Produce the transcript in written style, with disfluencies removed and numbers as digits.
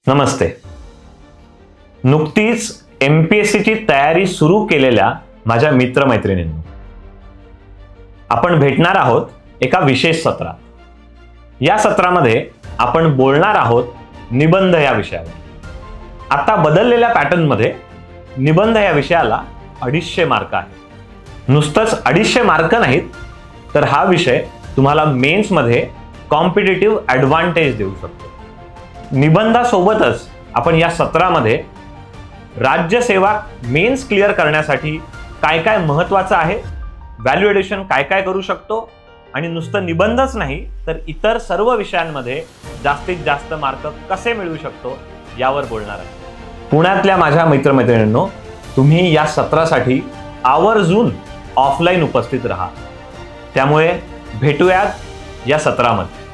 नमस्ते. नुकतीच MPSCची तयारी सुरू केलेल्या माझ्या मित्रमैत्रिणींनो, आपण भेटणार आहोत एका विशेष सत्रात. या सत्रामध्ये आपण बोलणार आहोत निबंध या विषयावर. आता बदललेल्या पॅटर्नमध्ये निबंध या विषयाला 250 मार्क आहेत. नुसतंच 250 मार्क नाहीत, तर हा विषय तुम्हाला मेन्समध्ये कॉम्पिटिटिव्ह ॲडव्हान्टेज देऊ शकतो. निबंधासोबतच आपण या सत्रामध्ये राज्यसेवा मेन्स क्लिअर करण्यासाठी काय काय महत्त्वाचं आहे, व्हॅल्यू एडिशन काय काय करू शकतो, आणि नुसतं निबंधच नाही तर इतर सर्व विषयांमध्ये जास्तीत जास्त मार्क कसे मिळवू शकतो यावर बोलणार आहे. पुण्यातल्या माझ्या मित्रमैत्रिणींनो, तुम्ही या सत्रासाठी आवर्जून ऑफलाईन उपस्थित राहा. त्यामुळे भेटूयात या सत्रामध्ये.